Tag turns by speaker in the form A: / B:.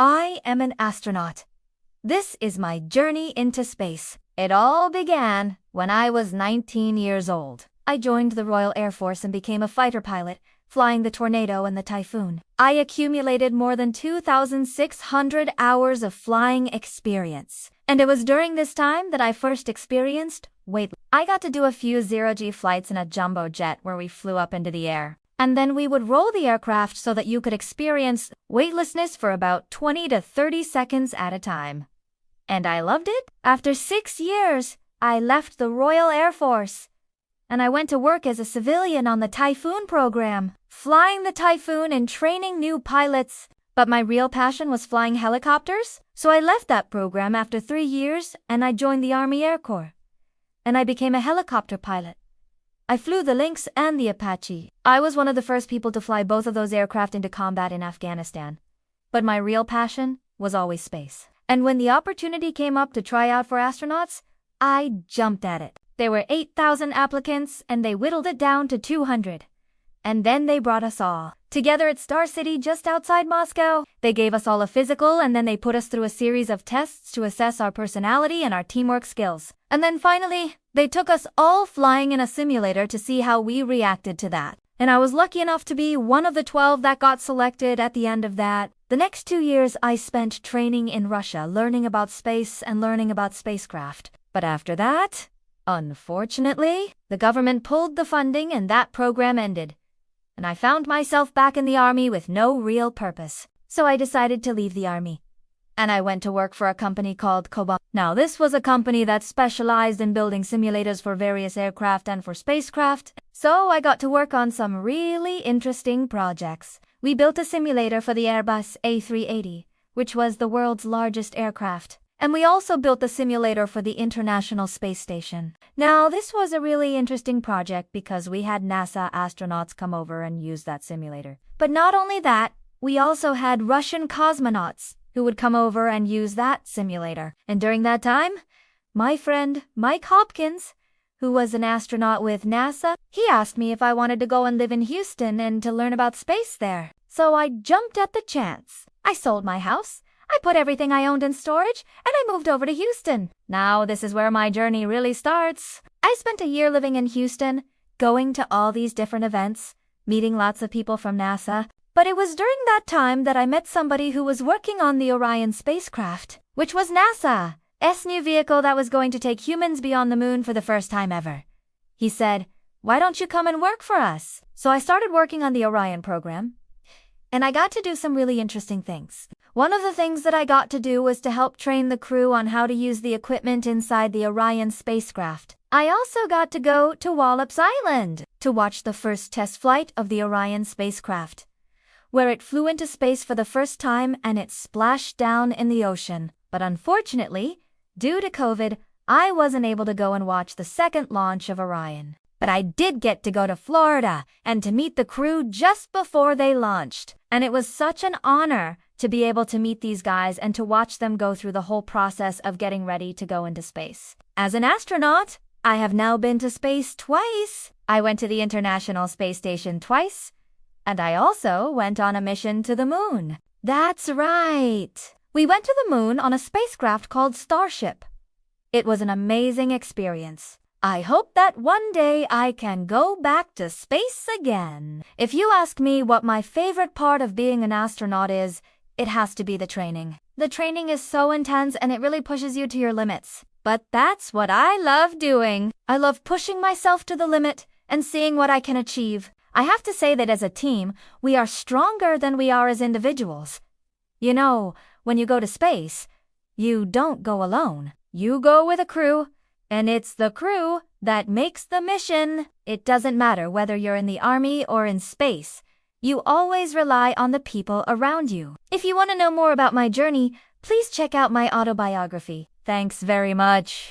A: I am an astronaut. This is my journey into space. It all began when I was 19 years old. I joined the Royal Air Force and became a fighter pilot, flying the Tornado and the Typhoon. I accumulated more than 2,600 hours of flying experience. And it was during this time that I first experienced weightlessness. I got to do a few zero-G flights in a jumbo jet where we flew up into the air. And then we would roll the aircraft so that you could experience weightlessness for about 20 to 30 seconds at a time. And I loved it. After 6 years, I left the Royal Air Force. And I went to work as a civilian on the Typhoon program, flying the Typhoon and training new pilots. But my real passion was flying helicopters, so I left that program after 3 years and I joined the Army Air Corps. And I became a helicopter pilot. I flew the Lynx and the Apache. I was one of the first people to fly both of those aircraft into combat in Afghanistan. But my real passion was always space. And when the opportunity came up to try out for astronauts, I jumped at it. There were 8,000 applicants and they whittled it down to 200. And then they brought us all together at Star City just outside Moscow. They gave us all a physical and then they put us through a series of tests to assess our personality and our teamwork skills. And then finally, they took us all flying in a simulator to see how we reacted to that. And I was lucky enough to be one of the 12 that got selected at the end of that. The next 2 years I spent training in Russia, learning about space and learning about spacecraft. But after that, unfortunately, the government pulled the funding and that program ended. And I found myself back in the Army with no real purpose. So I decided to leave the Army. And I went to work for a company called Cobalt. Now this was a company that specialized in building simulators for various aircraft and for spacecraft. So I got to work on some really interesting projects. We built a simulator for the Airbus A380, which was the world's largest aircraft. And we also built the simulator for the International Space Station. Now, this was a really interesting project because we had NASA astronauts come over and use that simulator. But not only that, we also had Russian cosmonauts who would come over and use that simulator. And during that time, my friend Mike Hopkins, who was an astronaut with NASA, he asked me if I wanted to go and live in Houston and to learn about space there. So I jumped at the chance. I sold my house. I put everything I owned in storage, and I moved over to Houston. Now this is where my journey really starts. I spent a year living in Houston, going to all these different events, meeting lots of people from NASA. But it was during that time that I met somebody who was working on the Orion spacecraft, which was NASA's new vehicle that was going to take humans beyond the moon for the first time ever. He said, "Why don't you come and work for us?" So I started working on the Orion program, and I got to do some really interesting things. One of the things that I got to do was to help train the crew on how to use the equipment inside the Orion spacecraft. I also got to go to Wallops Island to watch the first test flight of the Orion spacecraft, where it flew into space for the first time and it splashed down in the ocean. But unfortunately, due to COVID, I wasn't able to go and watch the second launch of Orion. But I did get to go to Florida and to meet the crew just before they launched. And it was such an honor to be able to meet these guys and to watch them go through the whole process of getting ready to go into space. As an astronaut, I have now been to space twice. I went to the International Space Station twice, and I also went on a mission to the moon. That's right. We went to the moon on a spacecraft called Starship. It was an amazing experience. I hope that one day I can go back to space again. If you ask me what my favorite part of being an astronaut is, it has to be the training. The training is so intense and it really pushes you to your limits. But that's what I love doing. I love pushing myself to the limit and seeing what I can achieve. I have to say that as a team, we are stronger than we are as individuals. You know, when you go to space, you don't go alone. You go with a crew. And it's the crew that makes the mission. It doesn't matter whether you're in the Army or in space. You always rely on the people around you. If you want to know more about my journey, please check out my autobiography. Thanks very much.